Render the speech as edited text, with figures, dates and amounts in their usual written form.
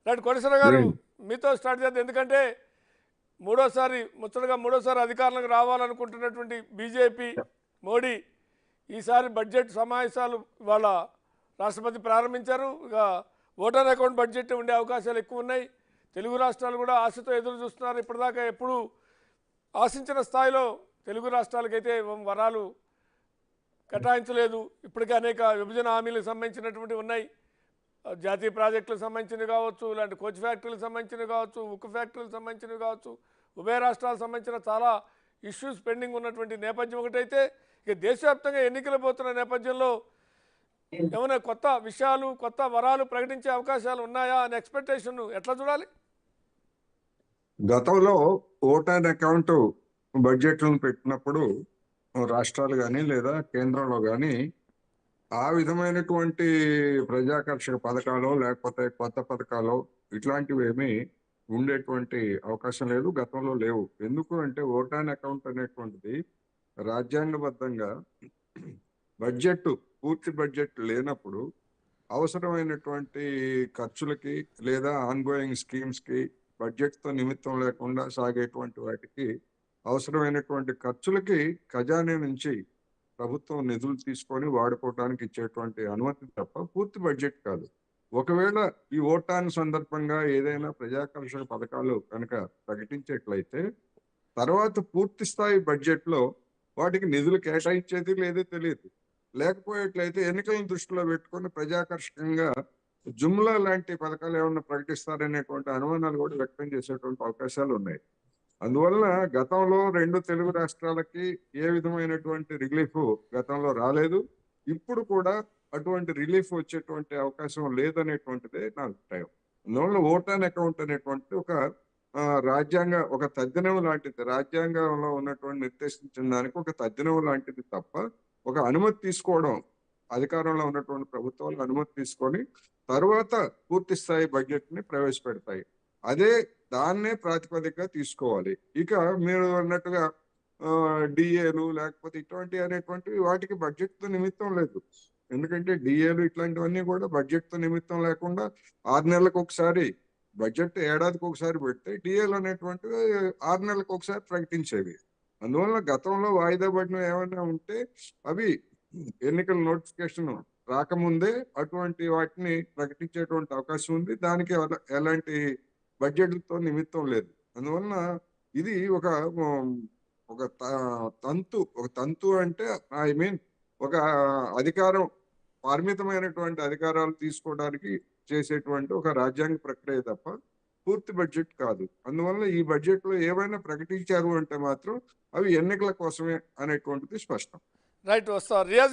Right Koteswara గారు మీతో start చేద్దాం. ఎందుకంటే మూడోసారి అధికారంలోకి రావాలనుకుంటున్నటువంటి బీజేపీ మోడీ ఈసారి బడ్జెట్ సమావేశాలు ఇవాళ రాష్ట్రపతి ప్రారంభించారు. ఇక ఓటర్ అకౌంట్ బడ్జెట్ ఉండే అవకాశాలు ఎక్కువ ఉన్నాయి. తెలుగు రాష్ట్రాలు కూడా ఆశతో ఎదురు చూస్తున్నారు. ఇప్పటిదాకా ఎప్పుడు ఆశించిన స్థాయిలో తెలుగు రాష్ట్రాలకైతే వరాలు కేటాయించలేదు. ఇప్పటికే అనేక విభజన హామీలకు సంబంధించినటువంటి ఉన్నాయి. జాతీయ ప్రాజెక్టులకు సంబంధించినవి కావచ్చు, ఇలాంటి కోచ్ ఫ్యాక్టరీలకు సంబంధించినవి కావచ్చు, ఉక్కు ఫ్యాక్టరీలకు సంబంధించినవి కావచ్చు, ఉభయ రాష్ట్రాలకు సంబంధించిన చాలా ఇష్యూస్ పెండింగ్ ఉన్నటువంటి నేపథ్యం ఒకటైతే, ఇక దేశవ్యాప్తంగా ఎన్నికలు పోతున్న నేపథ్యంలో ఏమైనా కొత్త విషయాలు, కొత్త వరాలు ప్రకటించే అవకాశాలు ఉన్నాయా అనే ఎక్స్పెక్టేషన్ ఎట్లా చూడాలి? గతంలో ఓటర్ అకౌంట్ బడ్జెట్లను పెట్టినప్పుడు రాష్ట్రాలు కానీ లేదా కేంద్రంలో కానీ ఆ విధమైనటువంటి ప్రజాకర్షక పథకాలు లేకపోతే కొత్త పథకాలు ఇట్లాంటివి ఏమీ ఉండేటువంటి అవకాశం లేదు, గతంలో లేవు. ఎందుకు అంటే ఓటాన్ అకౌంట్ అనేటువంటిది రాజ్యాంగబద్ధంగా బడ్జెట్ పూర్తి బడ్జెట్ లేనప్పుడు అవసరమైనటువంటి ఖర్చులకి లేదా ఆన్గోయింగ్ స్కీమ్స్కి బడ్జెట్తో నిమిత్తం లేకుండా సాగేటువంటి వాటికి అవసరమైనటువంటి ఖర్చులకి ఖజానా నుంచి ప్రభుత్వం నిధులు తీసుకొని వాడుకోవడానికి ఇచ్చేటువంటి అనుమతి తప్ప పూర్తి బడ్జెట్ కాదు. ఒకవేళ ఈ ఓటాన్ సందర్భంగా ఏదైనా ప్రజాకర్షక పథకాలు కనుక ప్రకటించేట్లయితే తర్వాత పూర్తి స్థాయి బడ్జెట్లో వాటికి నిధులు కేటాయించేది లేదో తెలియదు. లేకపోయేట్లయితే ఎన్నికలను దృష్టిలో పెట్టుకొని ప్రజాకర్షకంగా జుమ్లా లాంటి పథకాలు ఏమన్నా ప్రకటిస్తారనేటువంటి అనుమానాలు కూడా వ్యక్తం చేసేటువంటి అవకాశాలు ఉన్నాయి. అందువలన గతంలో రెండు తెలుగు రాష్ట్రాలకి ఏ విధమైనటువంటి రిలీఫ్ గతంలో రాలేదు, ఇప్పుడు కూడా అటువంటి రిలీఫ్ వచ్చేటువంటి అవకాశం లేదనేటువంటిదే నా అభిప్రాయం. అందువల్ల ఓటాన్ అకౌంట్ అనేటువంటి ఒక తద్దినం లాంటిది, రాజ్యాంగంలో ఉన్నటువంటి నిర్దేశించిన దానికి ఒక తద్దినం లాంటిది తప్ప ఒక అనుమతి తీసుకోవడం, అధికారంలో ఉన్నటువంటి ప్రభుత్వాలు అనుమతి తీసుకొని తరువాత పూర్తి స్థాయి బడ్జెట్ ని ప్రవేశపెడతాయి. దాన్నే ప్రాతిపదికగా తీసుకోవాలి. ఇక మీరు అన్నట్టుగా డిఏలు లేకపోతే ఇటువంటి అనేటువంటివి వాటికి బడ్జెట్ తో నిమిత్తం లేదు. ఎందుకంటే డిఏలు ఇట్లాంటివన్నీ కూడా బడ్జెట్ తో నిమిత్తం లేకుండా 6 నెలలకు ఒకసారి, బడ్జెట్ ఏడాదికి ఒకసారి పెడితే డిఏలు అనేటువంటివి 6 నెలలకు ఒకసారి ప్రకటించేవి. అందువల్ల గతంలో వాయిదా పడినవి ఏమైనా ఉంటే అవి ఎన్నికల నోటిఫికేషన్ రాకముందే అటువంటి వాటిని ప్రకటించేటువంటి అవకాశం ఉంది. దానికి ఎలాంటి బడ్జెట్తో నిమిత్తం లేదు. అందువలన ఇది ఒక తంతు అంటే ఐ మీన్ ఒక అధికారం, పరిమితమైనటువంటి అధికారాలు తీసుకోవడానికి చేసేటువంటి ఒక రాజ్యాంగ ప్రక్రియ తప్ప పూర్తి బడ్జెట్ కాదు. అందువల్ల ఈ బడ్జెట్ లో ఏవైనా ప్రకటించారు అంటే మాత్రం అవి ఎన్నికల కోసమే అనేటువంటిది స్పష్టం. రైట్, వస్తా రియాజ్